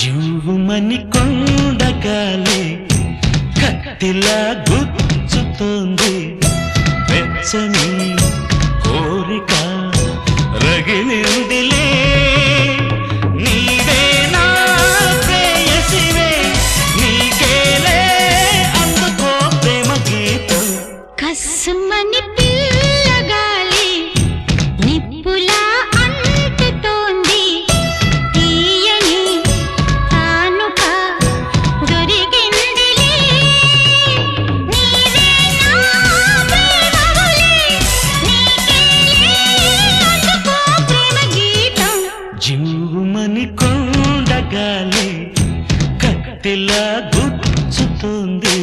జువ్వుమని కొండగాలి కత్తిలా గుచ్చుతోంది వెచ్చని కోరిక రగిలిందిలే నీవే నా ప్రేయసివే నీకేలే అందుకో ప్రేమ గీతం కస్సుమని పిల్లగాలి నిప్పులా అంటుతోంది తీయని తానుక దొరికిందిలే నీవే నా ప్రేమవులే నీకేలే అందుకో ప్రేమ గీతం జువ్వుమని కొండగాలి కత్తిలా గుచ్చుతోంది